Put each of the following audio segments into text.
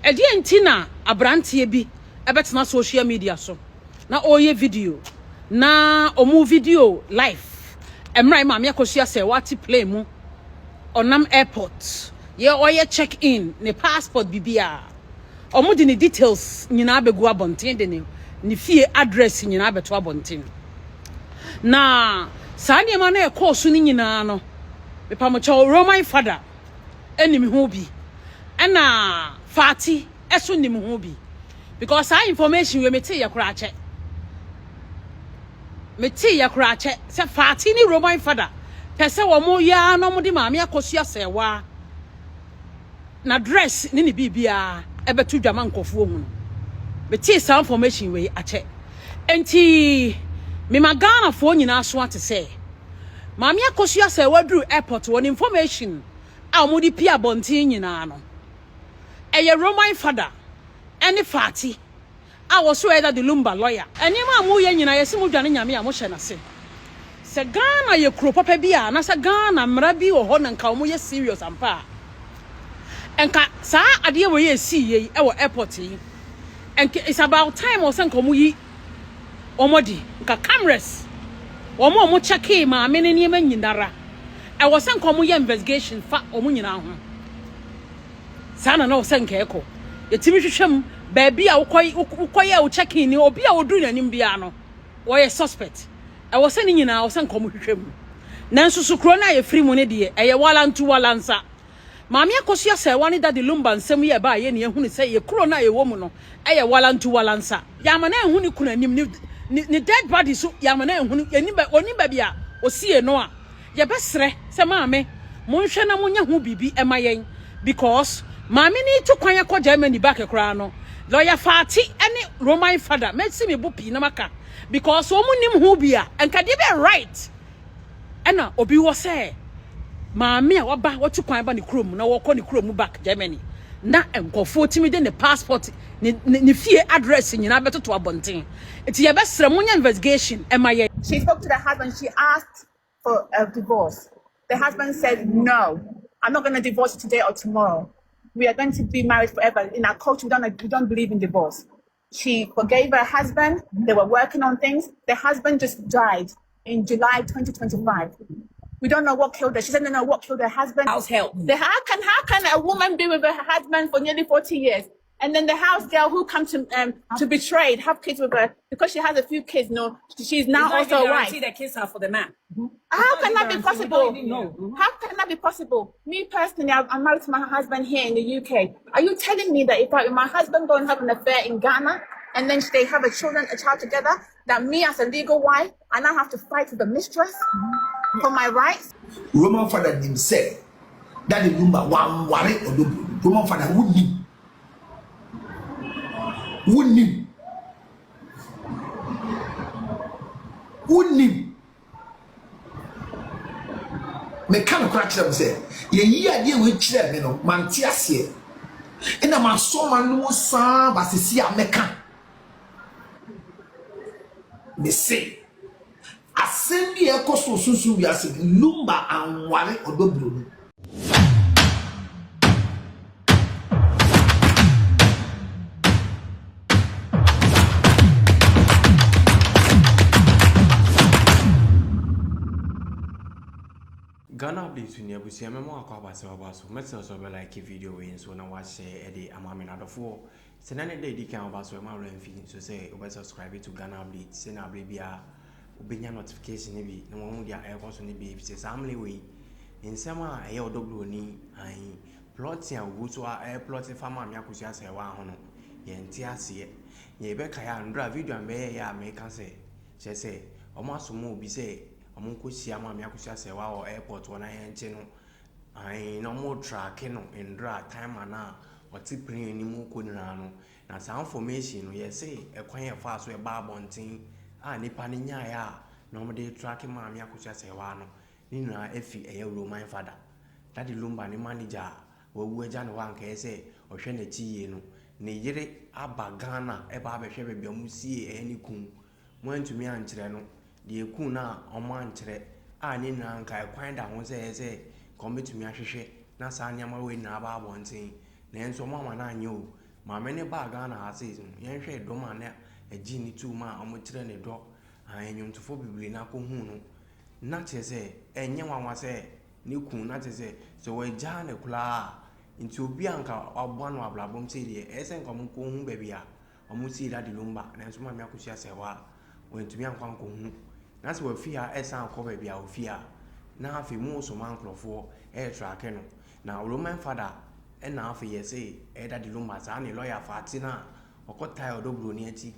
edi entina abrantie bi ebetena social media so na oye video na omu video live emrai Mami Akosua say wati play mu onam airport ye oye check in ne passport bibia omu di ne details nyina abegu abonten de ne fie address nyina abeto abonten na saa niema na ekosu ni nyina no mepamocho Roman Fada enim ho bi ena Fati eso nim ho bi because our information we meti yakura che se Fati ni Roman Fada pese wo mo ya no mo di Mami Akosua sewa na dress ni bibia ebetu dwama nkofo hu meti some information we ache enti me magana fo nyina so ate se Mami Akosua sewa dru airport won information a mo di pia bontin nyina no eye Roman Fada any Fati I was rather the Lumba lawyer and you ma ye nyina yesi mu dwane nyame a mo hye na se Ghana ye kro papa bia na se Ghana mra bi wo ho na nka mo ye serious ampa enka sa ade we ye see ye e wo airport yi enka it's about time o se nka mo yi omodi nka cameras wo mo check in ma me ne niam nyinara e wo se nka mo ye investigation fa o mo nyina ho sana na o se nka eko yetimi hwehwem baby a ukoye u check in obi a odu nanim bia no wo ye suspect e wo se ni nyina wo se nka mo hwehwem nanso sukro na ye free mu ne de e ye walantu walansa Mami Akosua se wani da de lumba nsem ye ba ye ne ehunu se ye kro na ye wo mu no e ye walantu walansa ya ma na ehunu kunanim ni dead body so ya ma na ehunu oni ba bia osie no a ye besre se maame monhwe na monya ho bibi e ma yen because maame ni to kwan yakọ Germany back ekra no lawyer Fati any Roman Fada medsi me bupi na maka because omunim ho bia enka de be right ena obi wo say maame a waba watu kwan ba ne krom na wokọ ne krom back Germany na enkofo timi de ne passport ne fie address nyina betoto abonten enti ye besre munya investigation emaye. She spoke to the husband. She asked for a divorce. The husband said, no, I'm not going to divorce you today or tomorrow. We are going to be married forever. In our culture, we don't believe in divorce. She forgave her husband. They were working on things. The husband just died in July 2025. We don't know what killed her. She said, no, what killed her husband? House help. How can a woman be with her husband for nearly 40 years? And then the house girl who comes to betray, have kids with her because she has a few kids. No, she's now also a wife. The kids are for the man. How can that be possible? How can that be possible? Me personally, I'm married to my husband here in the UK. Are you telling me that if my husband go and have an affair in Ghana and then they have a child together, that me as a legal wife, I now have to fight with the mistress for my rights? Roman Fada himself, that the Lumba one worry or do Roman Fada wouldn't me kind of crack them say ye idea we chere me no man ti ase e na man so man no san ba sisi ameka me say assemble e ko so susu wi ase Lumba anware odobro. Ghana updates in Yabusi, I'm more about so message of like a video in so now watch Eddie Amamin out of 4. Send any day they can about so my feeling so say over subscribe to Ghana updates, send a baby a notification maybe no one their air was on the baby says family way in summer a year double ni I plotting and wood to our air plotting for Mami Akosua say one yen tiasie ye be kaya and drive video and be ya make say she say almost more be say Amunko sia Mami Akosua se wa o airport wona yenche no ai no mo track no ndra time ana oti plane ni mu ko nira no na sa information no ye say ekwan ye fa so e ba bonten a nipa ni nya ya no mo de track Mami Akosua se wa no ni na efi eye Roman Fada that the Lumba ni manager wo wu eja no wan ka say ohwe na chiye no ne yire aba Ghana e ba be hwe be biamu sie e ni kun mo antumi ankyere no de eku na omankyere a ni na nka kwan da ho se kometumi ahwehwe na sa nyama we na aba abonten na enso mama na anye o maame ne ba Ghana ha says yen hwe do ma na agi ni tu ma omo kire ne do anyumtofo bibiri na ko hu no na chese enye wanwa se ne kun na chese so we ja ne kula nti obi anka abo no ablabom se de ese nko mo ko hu ba bia omo si da de lumba na so maame Akosua se wa wentumi anka nko hu na se we fi ha esa anko ba bia o fi ha na afi mu so man klofo track no na Roman Fada na afi yese da de lumba sa ne lawyer Fati na okotai odo broni ati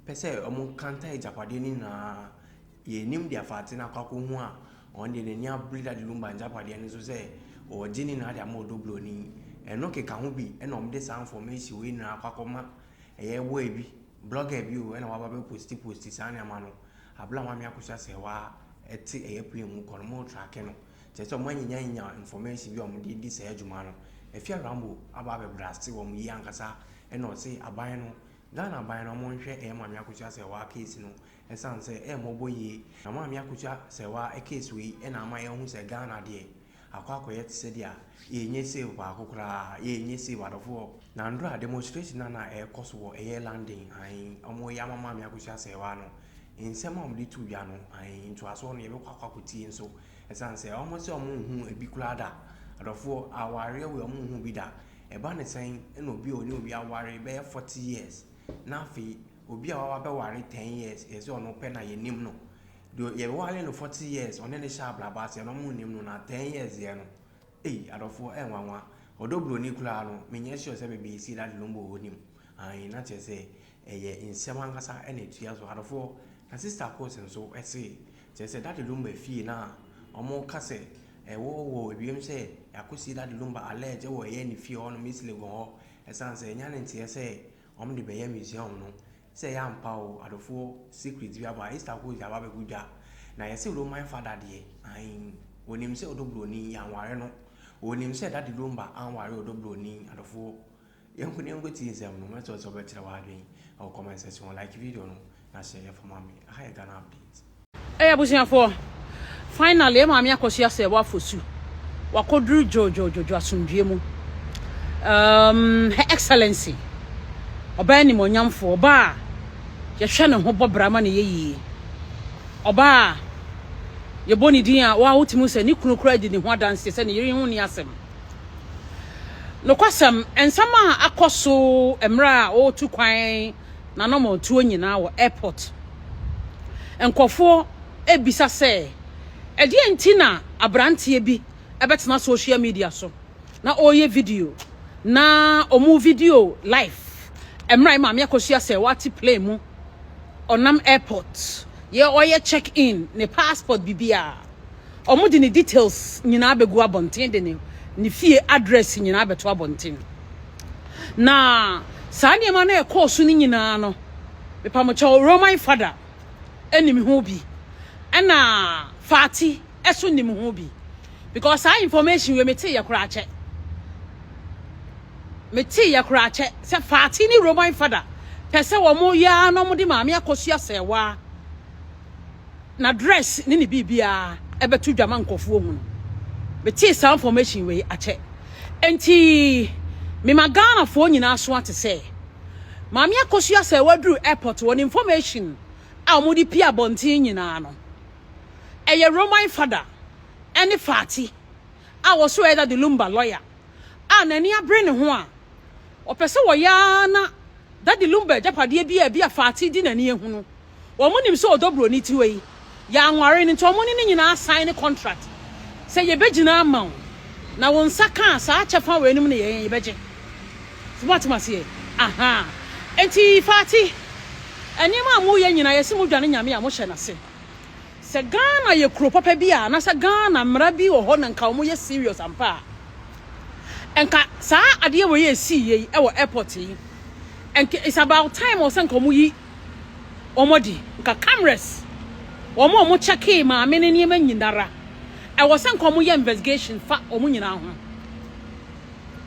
pese omo kanta ejapade ni na ye nim dia Fati na kwako hu a on de ne abrida de lumba japade ni so se o jini na dia mo odo broni eno ke ka ho bi na om de sa information we na kwako ma eye wo ebi blogger bi o na wa ba be post sa na ma no abla maame Akosua se wa eti eye pu mu kono mo track no je so mo nya information bi om di se adwuma no efia rambo aba be brasti wo mu yi ankasa na o se aban no Ghana aban no mo nhwe maame Akosua se wa case no esan se mo boye na maame Akosua se wa case we na ama ye hu se Ghana de akwakoye ti se dia ye nye se ba akokra ye nye se wadofo na ndro demonstration na koso wo landing an omo ya maame Akosua se wa no insema om di tu bia no an nto aso no ye kwakwakoti nso esan se omo se omo hu ebi kula da adofo aware we omo hu bi da eba ne sen na obi oni obi aware be 40 years na fi obi awa be ware 10 years ese ono pe na ye nim no do ye wale no 40 years one ne sha bla ba se no mu nim no na 10 years ye no adofo enwanwa odobro ni kula no menye sure se be si da lumbo onim an na chese eye insema ngasa ene tua so adofo na sister course nso ese chese da lumba fie na omo kase wo ebiem se yakosi da lumba allege wo ye ni fie ono misle go ho esanse nya ne ntie se om de beye museum no se ya mpa o adofo secret bi aba sister course ya ba be guda na ye se Roman Fada de an wonim se odobro ni anware no wonim se da lumba anware odobro ni adofo yenko ne ngo ti nsem no meto so be kire wa adwen o comment section like video no na share for mami I Ghana update abusiafo finally maame Akosua se wa fosu wakodru jojo asundue mu her excellency oba ni monyamfo oba ye hwe ne ho bobrama ne yeyi oba ye boni din a wa wotimu se ni kunu kura di ne ho adanse se ne yiri hu ni asem no kwasam ensama akoso emra o tu kwan na no mo tuo nyina wo airport enkofo ebisa se edi entina abrantie bi ebetena social media so na oye video na omu video live emra maame Akosua se wati play mu onam airport ye oye check in ne passport bibia omu di ne details nyina abegu abonten de ne fie address nyina abeto abonten na sani ma na course ni nyina no mepamocho Roman Fada enim ho bi na Fati eso nim ho bi because our information we meti yakura che se Fati ni Roman Fada pese wo mo ya no mo di maame Akosua sewa na dress ni bibia ebetu dwama nkofo hu no meti some information we ache enti me magana fo nyina so ate se maame Akosua sewa dru airport won information a mo di pia bontin nyina no eye Roman Fada any Fati a wo so either the lumba lawyer a nani abre ne ho a opese wo ya na that the lumba japade bia Fati di nani ehu no wo mo nim so odobro ni ti we ya nware ni to mo ni nyina sign contract say ye begina ama na won saka sa achefa we nim ne ye beje smart masie aha enti Fati enima mu ye nyina yesi mu dwane nyame a mo hye na se se Ghana ye kuro papa bia na se Ghana mra bi wo ho na nka mo ye serious ampa enka sa ade we ye si ye e wo airport yi enka it's about time o se nka mo yi omodi nka cameras wo mo check in ma me ne niam nyindara e wo se nka mo ye investigation fa o mo nyina ho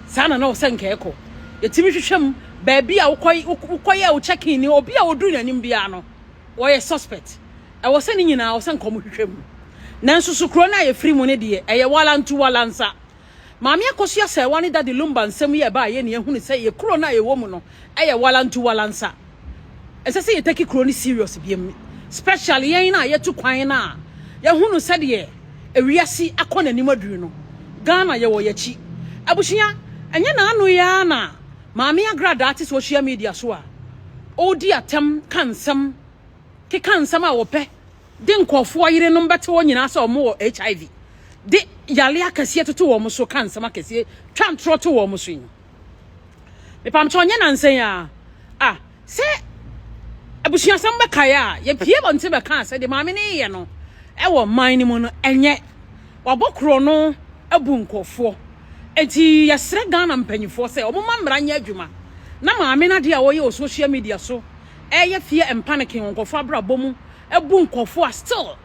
sa na o se nka eko yetimi hwehwem ba bia ukoye o check in ni obi a odu nanim bia no wo ye suspect e wo se ni nyina wo se nka mo hwehwem nanso sukro na ye free mu ne de e ye walantu walansa Maami Akosua S wani da de lumba nsem ye ba ye ne ehunu se ye kuro na ye wo mu no eye walantu walansa ese se ye take kuro ni serious biem especially yen na ye tu kwan na ye hunu se de ewiase akọ nanim aduru no Ghana ye wo ye chi abushia enye na anu ya na maami agrada ati social media so a odi atem kansam ke kansam a wo pe de nkofo yire no mbete wo nyina se omo wo HIV de yale akase toto wo mo so kansam akase twantro to wo mo so yin me pam chonye nansen ya se abushia sam be kaya ye pie bonte be kan se de maami ne ye no e wo man ni mu no enye wabokro no abu nkofo enti yesre Ghana mpanyifo se omo mamra nya adwuma na maami na de a wo ye social media so eye fie empaniking nkofo abrabo mu abu nkofo still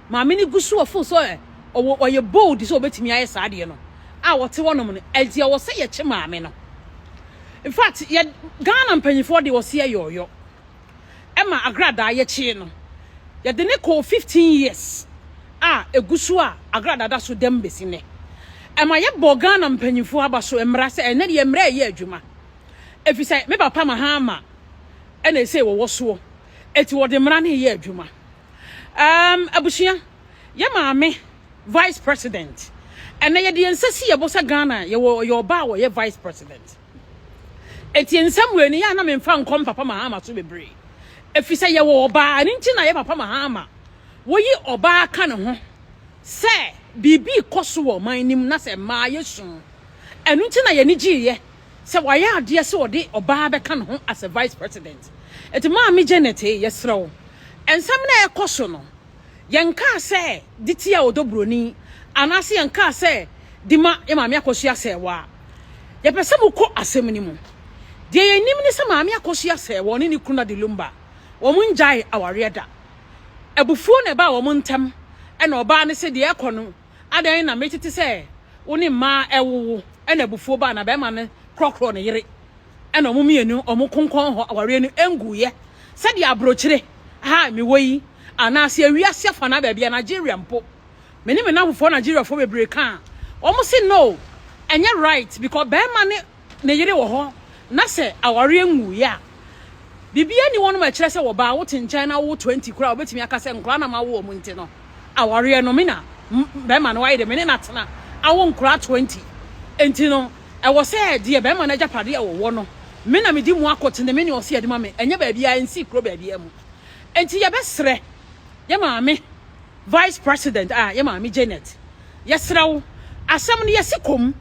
maami ni gusu ofo so o ye bold so obetimi aye saade no a wote wonom no enti wo se ye che maami no in fact ye Ghana mpanyifo de wo se ye yoyo ema agrada ye che no ye de ne ko 15 years egusu agrada da so dem besine ema ye bo Ghana mpanyifo aba so emra se ene de emra ye adwuma efisai me papa mahama ene se wo so eti wo de mra ne ye adwuma abushia ye maame vice president ene ye de ensasi ye bosa Ghana ye wo yo ba wo ye vice president eti ensam we ni ya na me mfa nkom papa mahama so bebre efisai ye wo ba ani nti na ye papa mahama wo yi oba ka ne ho se bibi koso wo man nim na se ma yesu enu nti na ye ni giye se wa ya ade se ode oba be ka ne ho as a vice president eti ma me Jenete yesrew ensam na ekoso no yenka se ditia odobroni anase yenka se dima ye Maami Akosua S wa ye pese mu ko asem ni mu de ye nim ni se Maami Akosua S wo ni kuna de lumba wo mun jai awareda ebufuo na ba wo mun ntam ena oba ne se de ekono adan na metiti se woni ma ewo ena ebufuo ba na be ma ne krokro ne yire ena omo mienu omo konkon ho aware nu enguye se de abrochire ha mi woyi anase awiase afa na ba bia Nigeria mpo me ni me na bufo Nigeria fo bebre kan omo se no enye right because be ma ne yire wo ho na se aware enguye a bibia ni wono ma kire se wo ba wo tinchen na wo 20 kura obetimi aka se nkura na ma wo omo nti no aware no me na be ma no why de me na tena awo nkura 20 enti no e wo se de be ma na japade e wo no me na me di mu akote ne me ne o se de ma me enye ba bia ensi kuro ba bia mu enti ye besre ye maame vice president ye maame Janet yesrew asem ne yesikom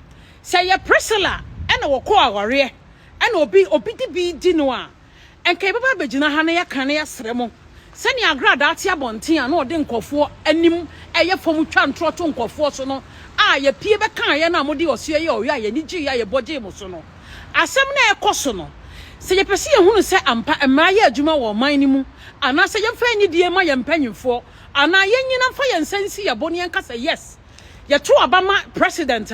se ye Priscilla ena wo ko aware ena obi di no a enkai baba begina ha na yaka na yesremo sani agrada ati abonten a na ode nkofo anim eye fom twa ntroto nkofo so no ye pie be kan ye na mode osue ye oya ye ni gi ye boje mu so no asem na ekoso no se ye pese ye hunu se ampa emra ye adwuma wo man ni mu ana se ye fa ni die ma ye mpanyimfo ana ye nyina fa ye nsansi ye boni enka se yes ye to obama president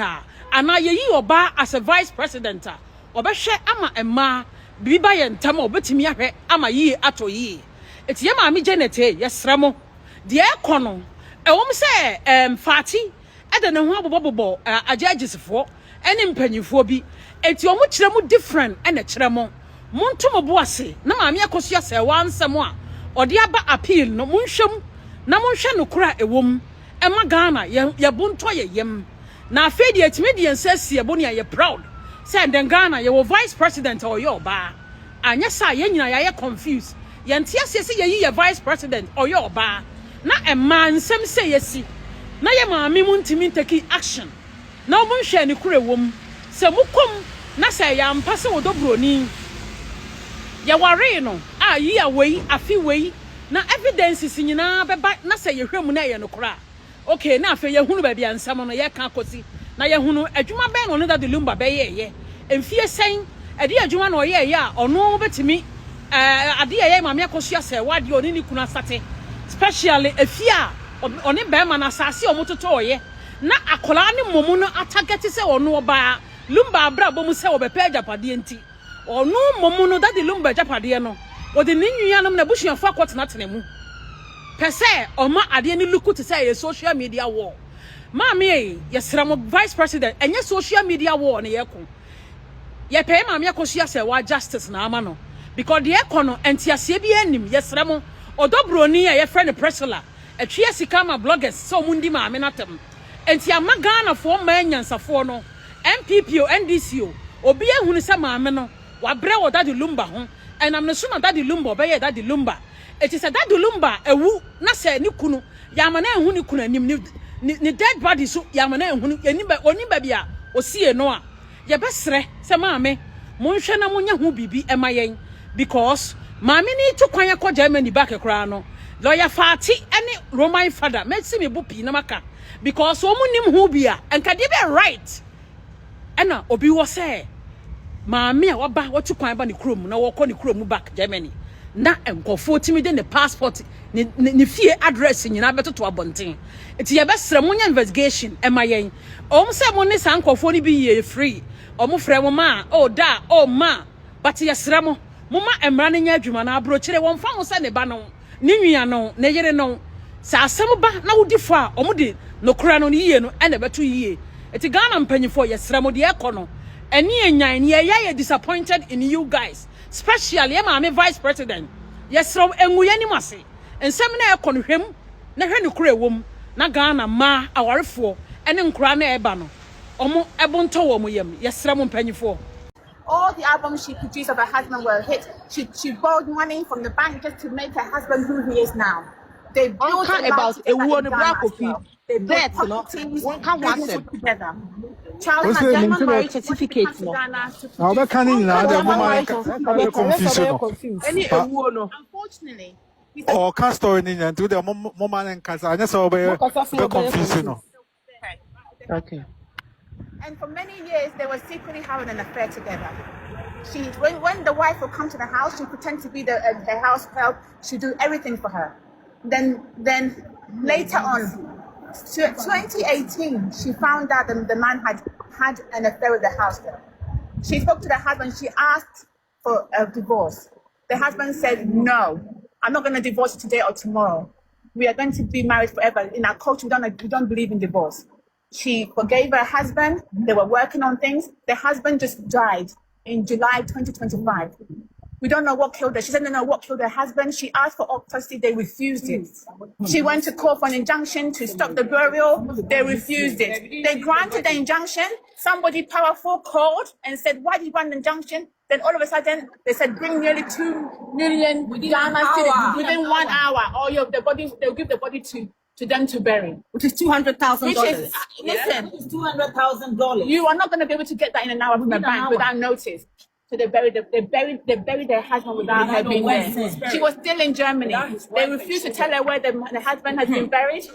ana ye yi oba as a vice president obehwe ama emma biba ye ntama obetimi ahwe ama yi ato yi eti ye Maami Jenete yesremo de ekono ewom se fati ede ne ho abobobo ajagisefo ene mpanyifo bi eti omo kiremu different ene kiremo montomo boase na Maami Akosua S wansem a ode aba appeal no monhwem na monhwe no kura ewom ema Ghana ye bonto ye yem na afedi etime de ensasi ye boni ye proud say den Ghana ye wo vice president or yo ba anya sa ye nyina ye confused yenti asese ye yi ye vice president or yo ba na emma nsem say yesi na ye Maami mu ntimi take action na omo nhwe ne kura ewom se mukom na say ya mpase wodobroni ye ware no yi awei afi wei na evidences nyina beba na say ye hwemu na ye no kura okay na afi ye hunu ba bia nsam no ye ka kosi na ye hunu adwuma ben no da de lumba be ye emfie sen ade adwuma na ye a ono betimi ade ye Maami Akosua S wade oni ni kuna sate especially efia oni be ma na sase omototo ye na akola ne momu no atageti se ono oba lumba abra bomu se obepa ajapade enti ono momu no da de lumba ajapade no ode ne nnuanom na busuafo akotena tena mu pese oma ade ni luku te say social media war Mami, yesramo vice president, and yes, social media war ne yeko. Ye pay Mami Akosua S wa justice na ama no. Because the econo and tiasie bi anim yesramo odo broni ye friend presela. Etwe sika ma bloggers so mundi Mami natem. Enti ama Ghana for manyansafo no. MPP o NDC o. Obi ehunu se Mami no. Wa bre wo Daddy Lumba ho. And I'm not sure Daddy Lumba obeye Daddy Lumba. It is a Daddy Lumba ewu na se ni kunu. Yamana ehunu ni kunu anim ni dead body so yamana ehunu oni ba bia osie no a ye besre se maame monhwe na monya hu bibi emayen because maame ni to kwan akọ Germany back kra no lawyer Fati any Roman Fada medsi me bo pi na maka because o munim hu bia enka de be right ena obi wo se maame a waba wotu kwan ba ni krom na wo kọ ni krom back Germany na enkofo timi de ne passport ni fie address nyina betoto abonten eti ye besre munya investigation emayen se mo ne sankofo ni bi ye free frɛ mo ma da ma but ye sre mo ma emra ne nya adwuma na abro kire won fa ho se ne ba no ne nwia no ne yere no sa asem ba na wodi fo a de no kura no yiye no ene beto yiye eti Ghana mpanyifo ye sre mo de ekono eni enyan ne ye disappointed in you guys especially ye ma me vice president yes ro enguye ni mase ensem na ekono hwem na hwe ne kura ewom na Ghana ma awarefo ene nkura na eba no omo ebonto wo mo yam yes ro mpanyifo. All the albums she produced of her husband were a hit. She borrowed money from the bank just to make her husband who he is now. They built about a woman Kofi. They built properties, businesses together. Child had marriage certificates. Unfortunately, or can't store in and do the moment and Kazanya so confusing. Okay. And for many years, they were secretly having an affair together. When the wife would come to the house, she pretend to be her house help. She'd do everything for her. Then later on, 2018, she found out that the man had an affair with the house girl. She spoke to the husband. She asked for a divorce. The husband said, "No, I'm not going to divorce you today or tomorrow. We are going to be married forever. In our culture, we don't believe in divorce." She forgave her husband. They were working on things. The husband just died in July 2025. We don't know what killed her. She said, "No, what killed her husband?" She asked for autopsy. They refused it. She went to court for an injunction to stop the burial. They refused it. They granted the injunction. Somebody powerful called and said, "Why did you grant the injunction?" Then all of a sudden, they said, "Bring nearly 2 million Ghana cedis within 1 hour, or they'll give the body to them to bury." Which is $200,000. Listen, it's $200,000. you are not going to be able to get that in an hour from the bank without notice. So they buried their husband without her being there. She was still in Germany. They refused to tell her where the husband has been buried.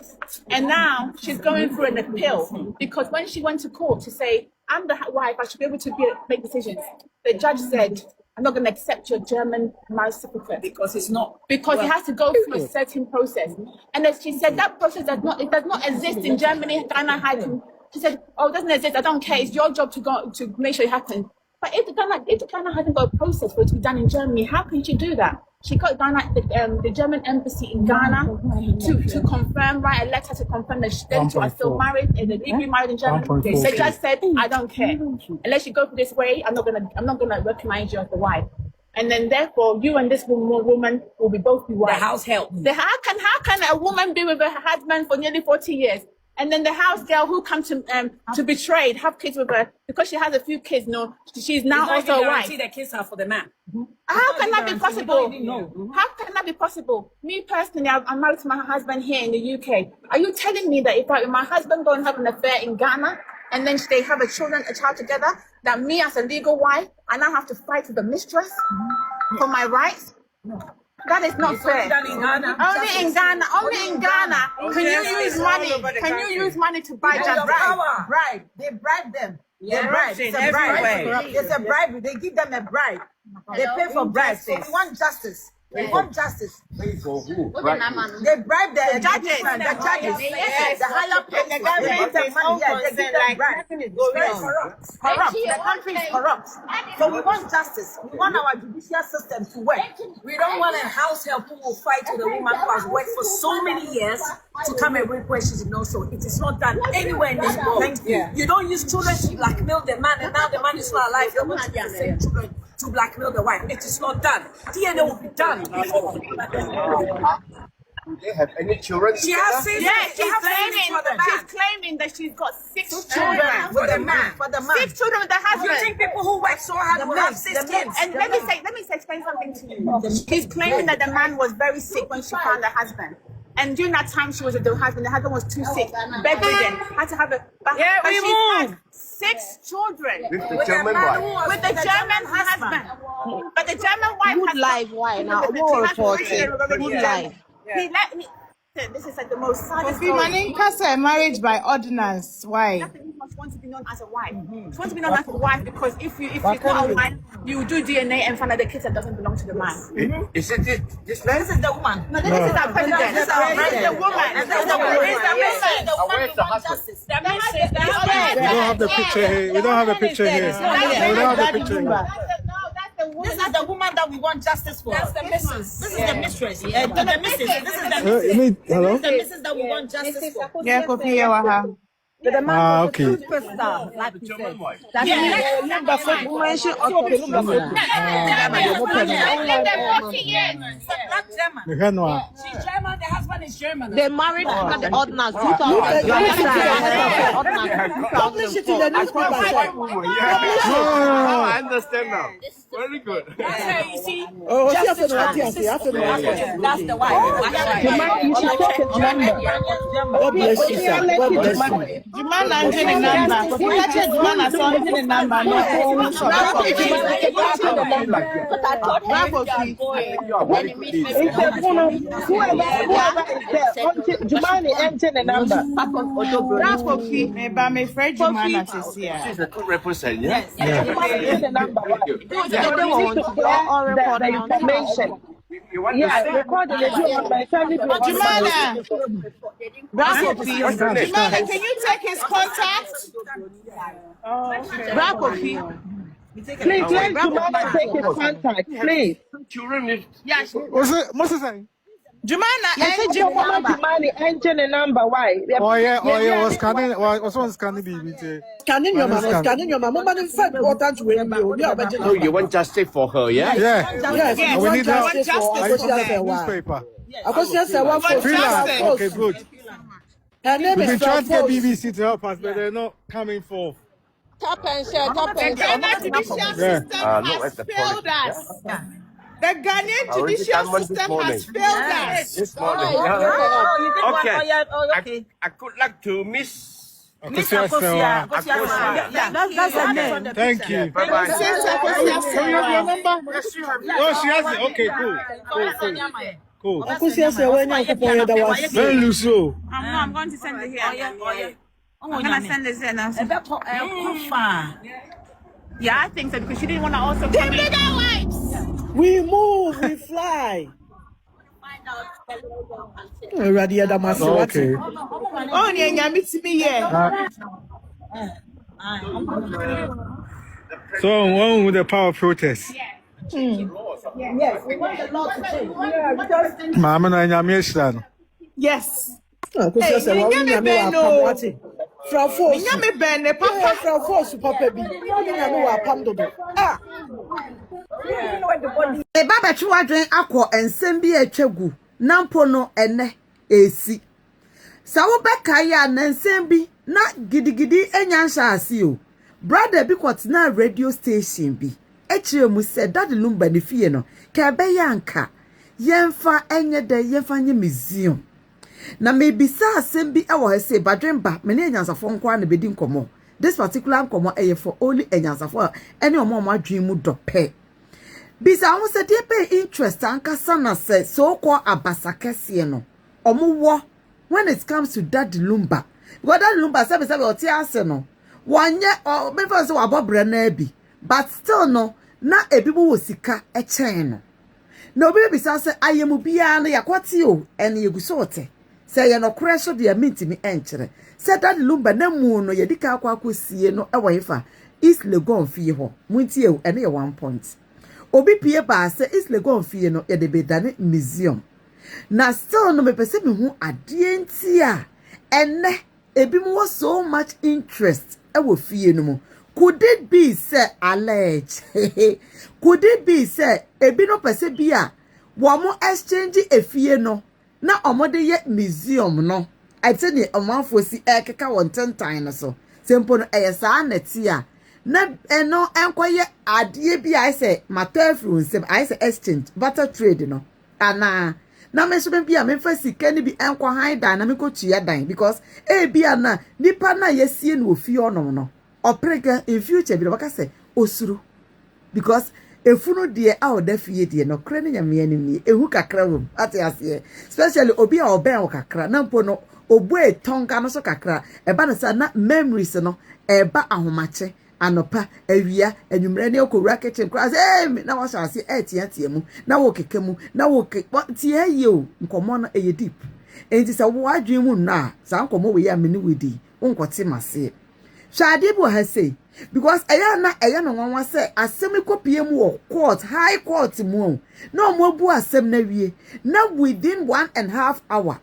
And now she's going through an appeal because when she went to court to say, "I'm the wife, I should be able to make decisions," the judge said, "I'm not going to accept your German marriage certificate because it has to go through a certain process." And as she said, that process does not exist in Germany. Ghana had. She said, "Oh, it doesn't exist. I don't care. It's your job to make sure it happens." But if Ghana hasn't got a process for it to be done in Germany, how can she do that? She got the German embassy in Ghana to confirm, write a letter to confirm that they two are still married and they're legally married in Germany. The judge said, "I don't care. Unless you go through this way, I'm not gonna recognize you as the wife." And then therefore, you and this woman will both be wives. The house help. How can a woman be with her husband for nearly 40 years? And then the house girl who comes to betray, have kids with her because she has a few kids. No, she's now also a wife. The kids are for the man. How can that be possible? How can that be possible? Me personally, I'm married to my husband here in the UK. Are you telling me that if my husband go and have an affair in Ghana and then they have a child together, that me as a legal wife, I now have to fight with the mistress for my rights? No. That is not fair. Only in Ghana. Can you use money? Can you use money to buy just bribe? They bribe them. Yeah, bribe. It's a bribe. It's a bribe. They give them a bribe. They pay for bribes. So we want justice. We want justice. For who? Right. They bribe the judges, the higher paid, the government is all concerned, like nothing is going on. Corrupt. The country is corrupt. So we want justice. We want our judicial system to work. We don't want a house help who will fight with a woman who has worked for so many years to come and rape where she's not. So it is not done anywhere in this world. You don't use children to blackmail the man, and now the man is not alive. You're going to use the same children to blackmail the wife. It is not done. DNA will be done before. Do they have any children? She has six. Yeah, she's claiming that she's got six children with the man. For the man. 6 children with the husband. You think people who work so hard will have 6 kids? And let me explain something to you. She's claiming that the man was very sick when she found the husband. And during that time she was with the husband was too sick, bedridden, had to have a she had 6 children With the German wife. with the German husband. But the German wife Good life, why now? More reporting. Good life. This is like the most saddest Kofi Maninka marriage by ordinance. Why? Nothing. She wants to be known as a wife. She wants to be known as a wife because if she's not a wife, you do DNA and find out the kids that doesn't belong to the man. Is it this man? This is the woman. No, this is our president. This is our president. The woman. Where's the husband? We don't have the picture here. We don't have a picture here. We don't have the picture here. This is the woman that we want justice for. That's the missus. This is the mistress. The missus. This is the missus. Hello? This is the missus that we want justice for. Yeah, Kofi Yawaha. Okay. Superstar, like you said. That's Number 4. you mentioned number 4. The Henwa. She's German. The husband is German. They married under the ordinance 2000. Publish it in the newspaper. I understand now. Very good. So you see, Oh, that's the wife. God bless you, sir. God bless you. Juman Angel number. Juman Angel number. She's a good representative. Yes. The information. You want Yeah, to recording the my family. Jumana, can you take his contact? Please, let Jumana take his contact, please. children if What's it? What's it saying? Jumana, enter the number. Why? Oh yeah, was scanning. Was on scanning BBT. Scanning your mama, scanning your mama. Man, in fact, important to win you. so you want justice for her, yeah? Yeah. Yes, We need that. Newspaper. Freelance. Okay, good. Her name We've been is trying to get BBC to help us, but they're not coming forth. Top and share, top and The Ghana judicial system has failed us. The Ghanaian judicial system has failed us. This morning. Okay. I could like to Miss Akosua S. That's the name. Thank you. Bye-bye. Can you have your number? Oh, she has it. Okay, cool. Very loose. I'm going to send it here. I'm going to send this in. Yeah, I think so because she didn't want to also come in. We move, we fly. Already had a massive. Okay. Oh, yeah, meet me here. So, one with the power protest. Yes, we want the law to change. Mama, na nyamieshano. Yes. From force. Papa from force, Papa B. Ah. E baba chiwadwen akọ ensem bi atwagu nampo no ene esi sa wo beka ya na ensem bi na gidigidi enyanhya ase o brother bi kwotena radio station bi echire mu se dadi lumba ne fie no ka be yanka yemfa enye de yemfa nye museum na mebisa asem bi e wo ha se badwemba me ne enyansafo nkwa na bedi nkomo this particular nkomo eye for only enyansafo ene omo adwen mu dope. Bisa won se dey pay interest ankasa na se so called abasakese no omo when it comes to that lumba because that lumba sabe oti ase no wonye me for say wabobre na bi but still no na ebibo wo sika e chen no na obi bisa se ayemu bia na yakwati o ene yegusote se ye no kure so de mintimi enkere se Daddy Lumba na mu no ye dika akwakosie no e woifa East Legon fie ho muntie o ene ye 1 point obi pie ba se East Legon fie no ye de bedane museum na still no me pese me hu ade ntia ene ebi mu was so much interest e wo fie no mu. Could it be say alleged? Could it be say ebi no pese bia womo exchange efie no na omode ye museum no I tell you omanfo si ekeka won tentan no so sempo no eyesa anetia na eno enkoye ade bia I say matafru nsem I say exchange barter trade no ana na me so bia me fa sika ni bi enko han dan na me ko tua dan because bia na nipa na yesie no ofie onom no oprega in future bi baka say osuru because efunu de a oda fie de no kra ne nyame ani ehu kakra wom ate ase especially obi a oben wo kakra na mpo no obu etonga no so kakra eba na sa na memories no eba ahomache anopa awia anwumre ne okowura kitchen kra say na wo sha ase etia mu na wo keke mu na wo tie ye o nkomo no eye deep enti sa wo adwen mu na sa nkomo we ya meni wedi nkote mase Shadibu has say because eya no nwanwa say asem kopie mu wo court high court mu no mo bu asem na wie na within 1.5 hour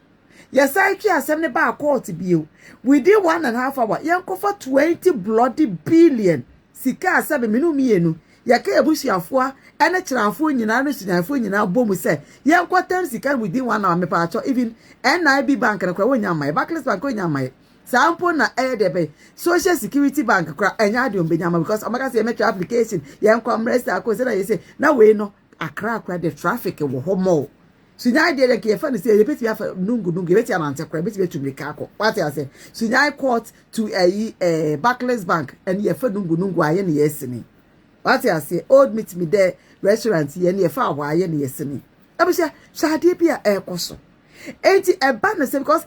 yes I try asem ne ba court bio within 1.5 hour yankofa 20 bloody billion sika asem menu mienu yake ebusiafo ene kirafo nyina no sinafo nyina bomu say yankotem sika within 1 hour me pa acho even NIB bank na kwa wonya mai Barclays bank wonya mai sample na edebe social security bank kra enya de ombenya because amaka say metro application yen comrest akose na yese na we no akra the traffic wo homo sunya de ke fa ni say ye beti afa nungu beti amante kra beti betumika akọ what I say sunya court to Barclays bank and ye fa nungu aye ne yesini what I say old meet me there restaurant ye ne fa wa aye ne yesini abusha shade bia ekoso enti eba na say because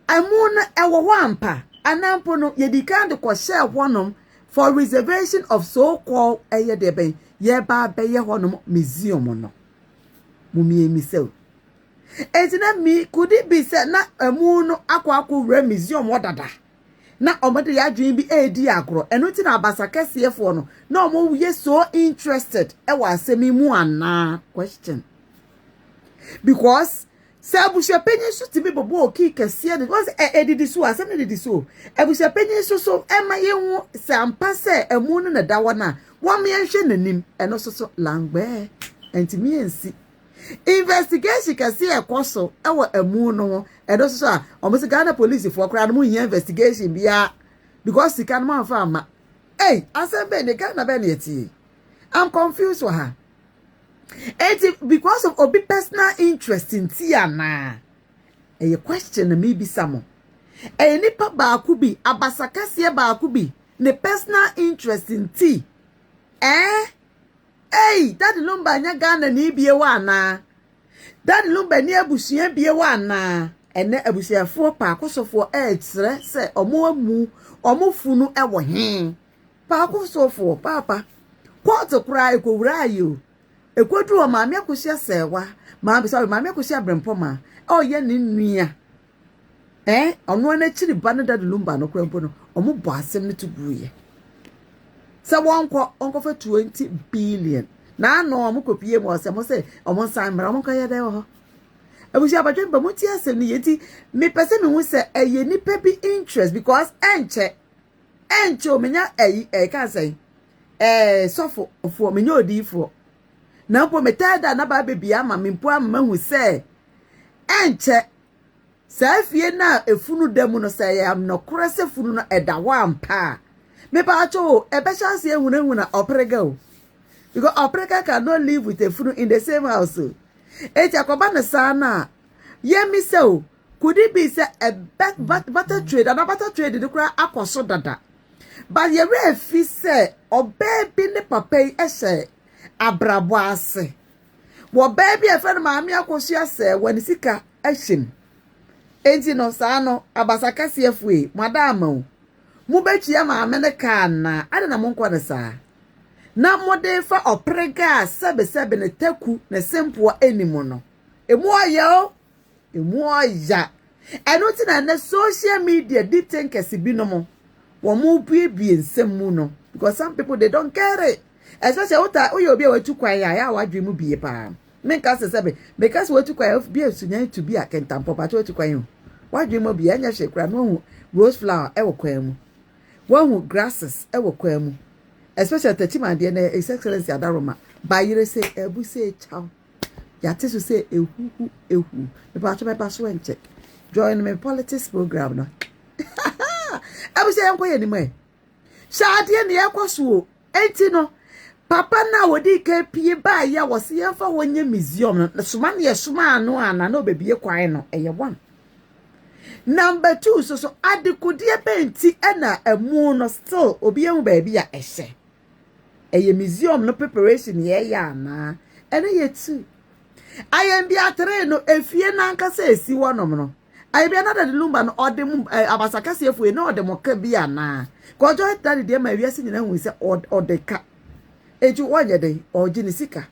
amuna ewo wampa anampo no yedika de ko share honom for reservation of so called deben ye ba be ye honom museum no mumie misel etina mi could it be said na amu no akwa re museum odada na omode ya dwen bi edi agro eno ti na abasa kese fo no na omo ye so interested e wa asemi mu ana question because Sabusha penye so tibi bobo oki kese de was edidi so asem ne didi so abusha penye so ema ye hu sampa se emu no na dawo na wo me hwe nanim eno so langbe entimi ensi investigation kese ekoso ewo emu no eno so a omo Ghana police for kra no mu investigation bia because sika no man fa ama asem be ne Ghana be ne eti I'm confused with her. Because of obi personal interest in Tiana. A question maybe some. A nipa bakubi, abasakasia bakubi, ne personal interest in tea. That lumba nya Ghana ni biyewana. That lumba ni abusia biyewana. Ene abusia fo pa akosofo etre se omo funu ewo hen. Pa akosofo papa. Kwato kra ko wura yo. Ekwodu o maame akosia sewa maame akosia brempoma ye ne nua ono na chiri ba no Daddy Lumba no kwempo no omo bo asem ne tubuye se onko fa 20 billion na no omo kopie mo se mo se omo san mra omo kaya de ho abusia badwen ba muti asem ne yeti me pese me hu se eye nipa bi interest because enche o menya ka say sofo ofo menya odifo na po metada na ba bebia ama mempo amma hu se enche safie na efunu demu no se am no krese funu no eda wampa me ba acho ebe chance ehunahuna oprega o because oprega cannot live with a funu in the same house echa akoba na sana ye mi se o could it be say a butter trade and butter trade de kura akoso dada but ye re fi se obebi ne papa ese abrabo ase wo baby e fe maami Akosua se wani sika ahim enti no sa no abasaka se afue madam o mu betia maame ne ka na ade na monko ne sa na modern fa oprega sebe ne taku ne simple animo no emu ayo eno ti na social media detail kesi bi no mo wo mu bie nsem mu no because some people they don't care it especially oyo obi wetu kwan ya wadwe mu bie pa men ka se sebe because wetu kwan bie sunya to be akentampo pa wetu kwan wadwe mu bie anya hwekra no rose flower e wo kwan mu wo grasses e wo kwan mu especially tatima de na his excellency adaroma bayire se ebu se chow ya tesu se ehu me pa to me pa so enche join me politics program no ebu se enko ye ni mo shade ne yakwaso enti no papa na wodi ka pie ba ya wo se yemfa wonye museum no suma ne yesuma ano ana na obebie kwan no eye one. Number 2 so adekodie benti na emu no still obi emu ba bia ehye eye museum no preparation ye ya na ene ye 2 ayem bia 3 no efie na nkasa esi wonom no ayem bia na de lumba no odem abasaka se efue no odem ka bia na ko jo tadi de ma wiase nyina hu se odeka eju wonye de ogini sika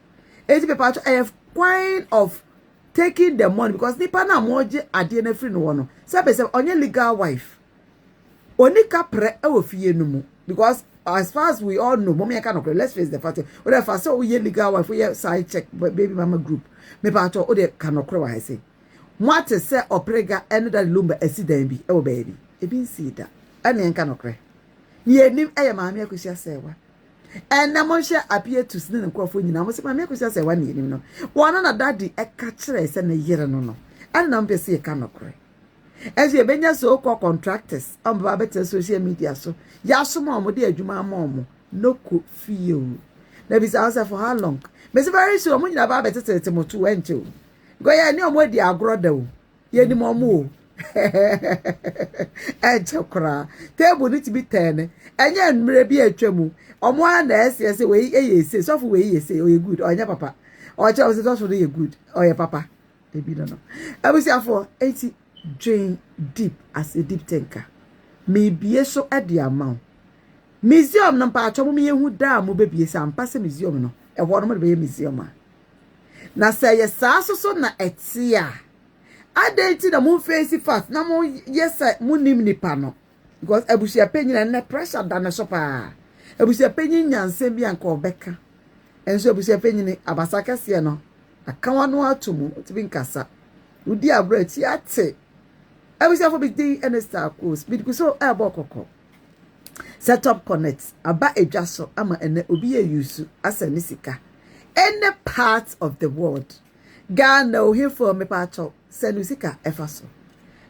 eji pepa I have kind of taking the money because nipa na moje ade na free no wono se onye legal wife onika pre e wo fie no mu because as far as we all know mommy can okay let's face the fact or if I saw we legal wife we side check baby mama group me pa to o de can okre wa say what say oprega eno da lumba accident bi e wo baby e bi nsi da ene nka nokre ni enim eye maami Akosua sewa ena mo hye appear to sin nkofo nyina mo se maami Akosua sewa ni enim no wona na daddy e ka kire se na yire no no ene na mpese e ka nokre as you benya so called contractors on better social media so ya so mo de adwuma mo no ko feel na be say for how long me say very sure mo nyina ba better mo to enche go ya ni omo di agro da o ye ni mo mo enche kra table ni ti bi 10 enye nmre bi atwamu omo na ese we eye so for we eye o ye good onya papa o che o se so for ye good o ye papa e bi no abusiafo 80 drain deep as a deep tanker. Maybe so at the amount. Museum no pa chomo me hu da mo bebie sa ampa se museum no. E wo no mo be museum. Na say yes so na etia. Adenti na mo face fast na mo yes mo nim nipa no. Because abusia penyin na pressure da na so pa. Abusia penyin nyansem bi anka obeka. Enso abusia penyin abasaka se no. Aka wano atomu tibi nkasa. Udi abra ti ate. I was for big day and a star course, because so abokoko. Set up connects about a judicial ama and obi a use as a nisika. Any part of the world. God know him for me pacho, senusika efaso.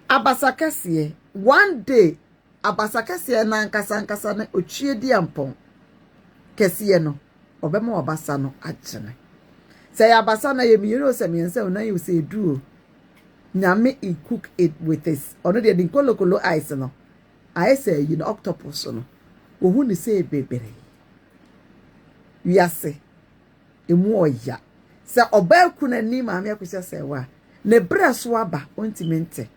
Abasakasiye, one day, Abasakasiye na nkasa ne ochie di ampon. Kesiye no, obemo abasa no achene. Say abasa na ye miyero se miense una you say do. Nyame he cook it with this. Ono de din kolokolo ice no. I say you know octopus no. Ohu ni say bebere. Wiase. Emu oya. Sa oba ku na ni maami Akosua sewa. Ne bra so aba ontimente.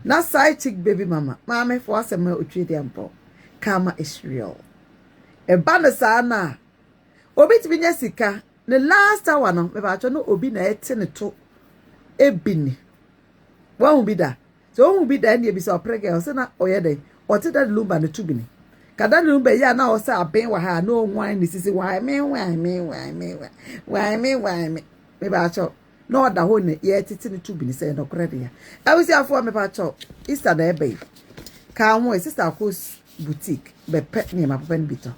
Na side chick baby mama. Maami for asema otwe de ampo. Kama is real. E ba na sa na. Obi ti binya sika. Ne last hour no me ba cho no obi na ete ne to ebini. Won be da so won be da na bi so prege so na oyede o te da lumba na tubini kada lumba ya na o sa aben wa ha no nwan ni sisi wa me me ba cho no da ho ne ye tete ne tubini se no krede ya awusi afo me ba cho Easter da ebe ka ho sister Akos boutique be pet ni ma papa ni bito